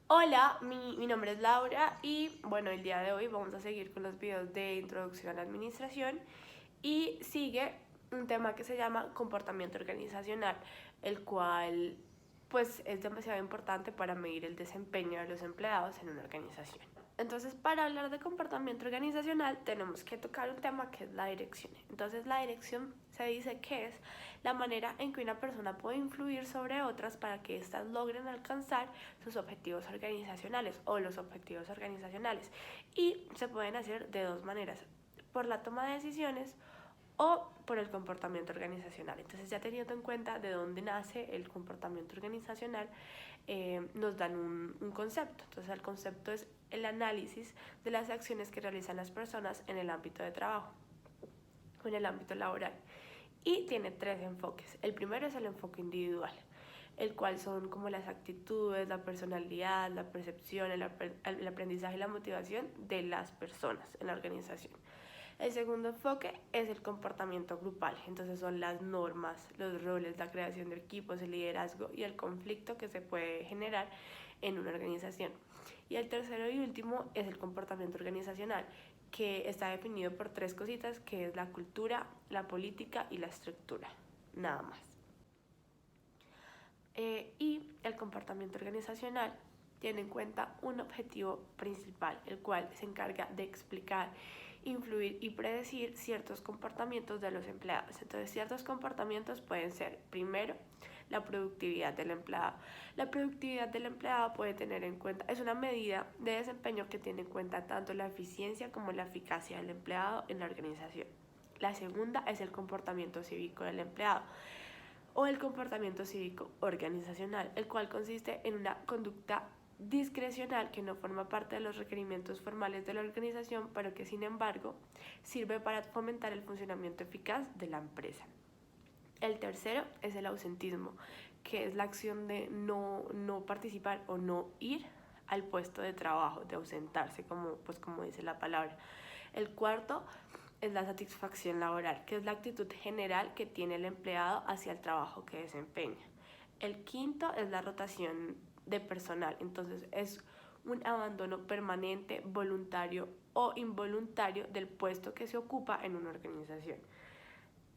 Hola, mi nombre es Laura y bueno, el día de hoy vamos a seguir con los videos de introducción a la administración y sigue un tema que se llama comportamiento organizacional, el cual pues es demasiado importante para medir el desempeño de los empleados en una organización. Entonces, para hablar de comportamiento organizacional tenemos que tocar un tema que es la dirección. Entonces, la dirección se dice que es la manera en que una persona puede influir sobre otras para que éstas logren alcanzar sus objetivos organizacionales o los objetivos organizacionales. Y se pueden hacer de dos maneras, por la toma de decisiones o por el comportamiento organizacional. Entonces, ya teniendo en cuenta de dónde nace el comportamiento organizacional, nos dan un concepto. Entonces, el concepto es el análisis de las acciones que realizan las personas en el ámbito de trabajo o en el ámbito laboral. Y tiene tres enfoques. El primero es el enfoque individual, el cual son como las actitudes, la personalidad, la percepción, el aprendizaje y la motivación de las personas en la organización. El segundo enfoque es el comportamiento grupal, entonces son las normas, los roles, la creación de equipos, el liderazgo y el conflicto que se puede generar en una organización. Y el tercero y último es el comportamiento organizacional, que está definido por tres cositas, que es la cultura, la política y la estructura, nada más. Y el comportamiento organizacional tiene en cuenta un objetivo principal, el cual se encarga de explicar, influir y predecir ciertos comportamientos de los empleados. Entonces, ciertos comportamientos pueden ser, primero, la productividad del empleado. La productividad del empleado puede tener en cuenta, es una medida de desempeño que tiene en cuenta tanto la eficiencia como la eficacia del empleado en la organización. La segunda es el comportamiento cívico del empleado o el comportamiento cívico organizacional, el cual consiste en una conducta discrecional que no forma parte de los requerimientos formales de la organización, pero que sin embargo sirve para fomentar el funcionamiento eficaz de la empresa. El tercero es el ausentismo, que es la acción de no participar o no ir al puesto de trabajo, de ausentarse, como dice la palabra. El cuarto es la satisfacción laboral, que es la actitud general que tiene el empleado hacia el trabajo que desempeña. El quinto es la rotación de personal, entonces es un abandono permanente, voluntario o involuntario del puesto que se ocupa en una organización.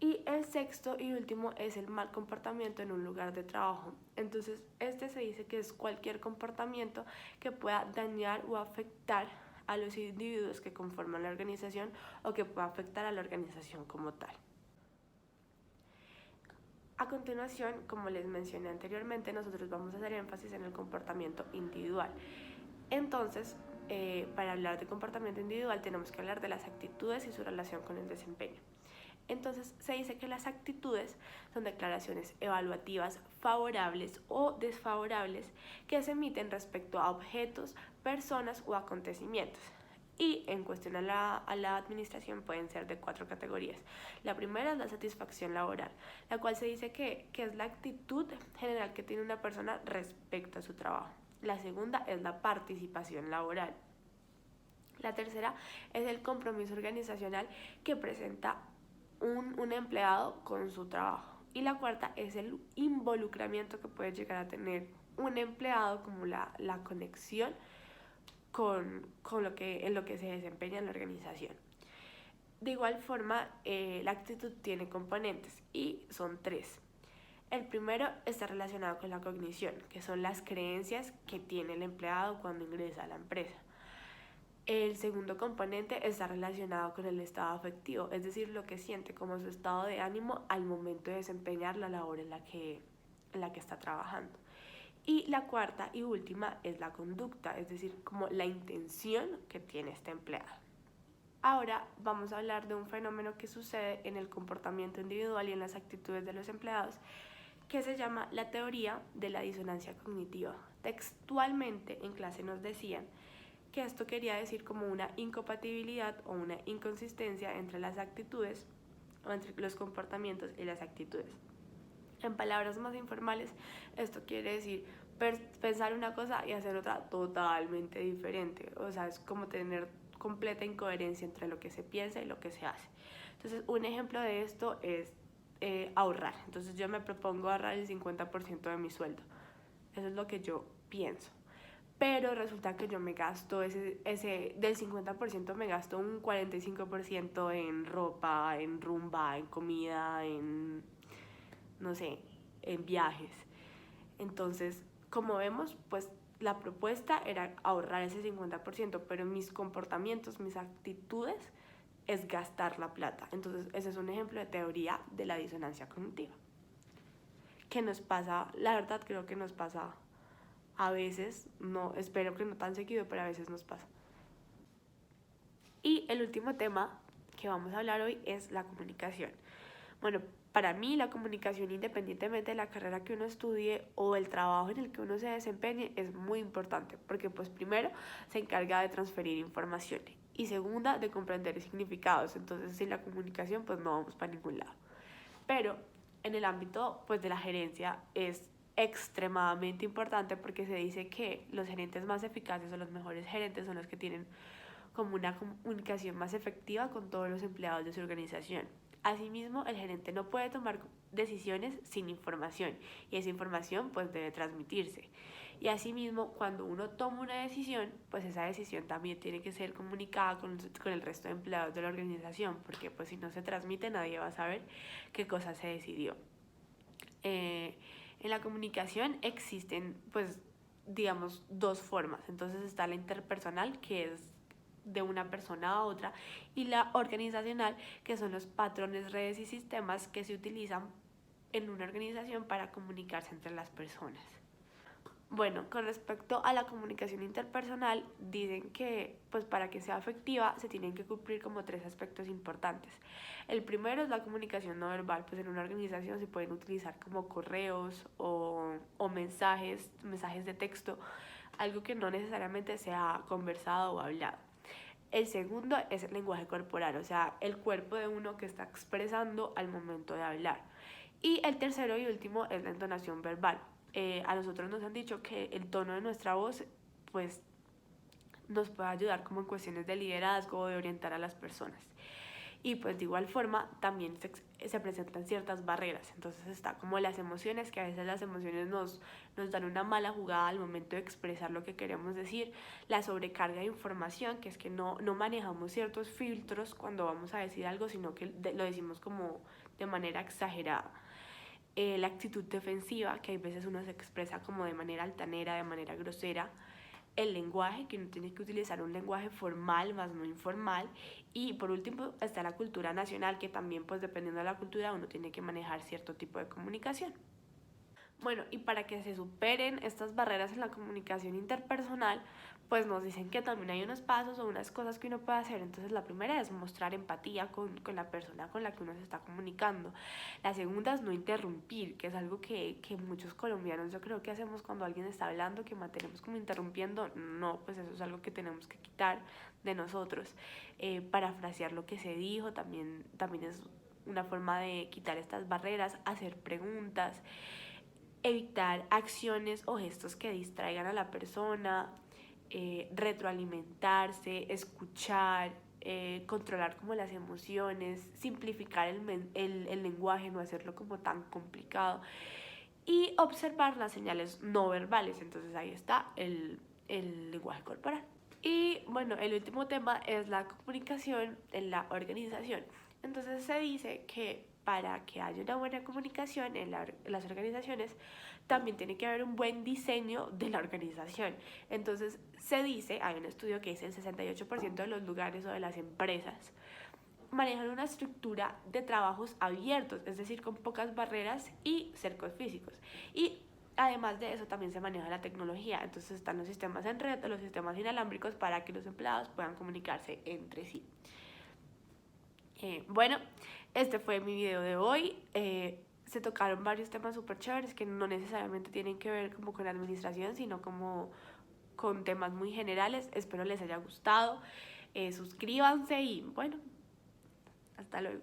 Y el sexto y último es el mal comportamiento en un lugar de trabajo. Entonces, este se dice que es cualquier comportamiento que pueda dañar o afectar a los individuos que conforman la organización o que pueda afectar a la organización como tal. A continuación, como les mencioné anteriormente, nosotros vamos a hacer énfasis en el comportamiento individual. Entonces, para hablar de comportamiento individual tenemos que hablar de las actitudes y su relación con el desempeño. Entonces se dice que las actitudes son declaraciones evaluativas favorables o desfavorables que se emiten respecto a objetos, personas o acontecimientos. Y en cuestión a la administración pueden ser de cuatro categorías. La primera es la satisfacción laboral, la cual se dice que es la actitud general que tiene una persona respecto a su trabajo. La segunda es la participación laboral. La tercera es el compromiso organizacional que presenta un empleado con su trabajo. Y la cuarta es el involucramiento que puede llegar a tener un empleado, como la conexión con en lo que se desempeña en la organización. De igual forma, la actitud tiene componentes y son tres. El primero está relacionado con la cognición, que son las creencias que tiene el empleado cuando ingresa a la empresa. El segundo componente está relacionado con el estado afectivo, es decir, lo que siente como su estado de ánimo al momento de desempeñar la labor en la que está trabajando. Y la cuarta y última es la conducta, es decir, como la intención que tiene este empleado. Ahora vamos a hablar de un fenómeno que sucede en el comportamiento individual y en las actitudes de los empleados, que se llama la teoría de la disonancia cognitiva. Textualmente en clase nos decían que esto quería decir como una incompatibilidad o una inconsistencia entre las actitudes o entre los comportamientos y las actitudes. En palabras más informales, esto quiere decir pensar una cosa y hacer otra totalmente diferente. O sea, es como tener completa incoherencia entre lo que se piensa y lo que se hace. Entonces, un ejemplo de esto es ahorrar. Entonces, yo me propongo ahorrar el 50% de mi sueldo. Eso es lo que yo pienso. pero resulta que yo me gasto ese del 50% me gasto un 45% en ropa, en rumba, en comida, en, no sé, en viajes. Entonces, como vemos, pues la propuesta era ahorrar ese 50%, pero mis comportamientos, mis actitudes es gastar la plata. Entonces, ese es un ejemplo de teoría de la disonancia cognitiva. Que nos pasa, la verdad creo que nos pasa a veces, no, espero que no tan seguido, pero a veces nos pasa. Y el último tema que vamos a hablar hoy es la comunicación. Bueno, para mí la comunicación, independientemente de la carrera que uno estudie o el trabajo en el que uno se desempeñe, es muy importante porque pues primero se encarga de transferir información y segunda de comprender significados. Entonces sin la comunicación pues no vamos para ningún lado. Pero en el ámbito pues de la gerencia es extremadamente importante porque se dice que los gerentes más eficaces o los mejores gerentes son los que tienen como una comunicación más efectiva con todos los empleados de su organización. Asimismo, el gerente no puede tomar decisiones sin información y esa información pues debe transmitirse. Y asimismo, cuando uno toma una decisión, pues esa decisión también tiene que ser comunicada con el resto de empleados de la organización, porque pues si no se transmite nadie va a saber qué cosa se decidió. En la comunicación existen pues digamos dos formas. Entonces está la interpersonal, que es de una persona a otra, y la organizacional, que son los patrones, redes y sistemas que se utilizan en una organización para comunicarse entre las personas. Bueno, con respecto a la comunicación interpersonal, dicen que pues para que sea efectiva se tienen que cumplir como tres aspectos importantes. El primero es la comunicación no verbal, pues en una organización se pueden utilizar como correos o mensajes de texto, algo que no necesariamente sea conversado o hablado. El segundo es el lenguaje corporal, o sea, el cuerpo de uno que está expresando al momento de hablar. Y el tercero y último es la entonación verbal. A nosotros nos han dicho que el tono de nuestra voz pues nos puede ayudar como en cuestiones de liderazgo o de orientar a las personas. Y pues de igual forma también se presentan ciertas barreras. Entonces está como las emociones, que a veces las emociones nos dan una mala jugada al momento de expresar lo que queremos decir. La sobrecarga de información, que es que no manejamos ciertos filtros cuando vamos a decir algo, sino que lo decimos como de manera exagerada. La actitud defensiva, que hay veces uno se expresa como de manera altanera, de manera grosera. El lenguaje, que uno tiene que utilizar un lenguaje formal más no informal. Y por último está la cultura nacional, que también pues dependiendo de la cultura uno tiene que manejar cierto tipo de comunicación. Bueno, y para que se superen estas barreras en la comunicación interpersonal, pues nos dicen que también hay unos pasos o unas cosas que uno puede hacer. Entonces la primera es mostrar empatía con la persona con la que uno se está comunicando. La segunda es no interrumpir, que es algo que muchos colombianos yo creo que hacemos cuando alguien está hablando, que mantenemos como interrumpiendo. No, pues eso es algo que tenemos que quitar de nosotros. Parafrasear lo que se dijo también es una forma de quitar estas barreras, hacer preguntas, evitar acciones o gestos que distraigan a la persona, retroalimentarse, escuchar, controlar como las emociones, simplificar el lenguaje, no hacerlo como tan complicado y observar las señales no verbales. Entonces ahí está el lenguaje corporal. Y bueno, el último tema es la comunicación en la organización. Entonces se dice que para que haya una buena comunicación en las organizaciones, también tiene que haber un buen diseño de la organización. Entonces se dice, hay un estudio que dice el 68% de los lugares o de las empresas manejan una estructura de trabajos abiertos, es decir, con pocas barreras y cercos físicos. Y además de eso también se maneja la tecnología, entonces están los sistemas en red o los sistemas inalámbricos para que los empleados puedan comunicarse entre sí. Bueno, este fue mi video de hoy. Se tocaron varios temas súper chéveres que no necesariamente tienen que ver como con la administración, sino como con temas muy generales. Espero les haya gustado. Suscríbanse y bueno, hasta luego.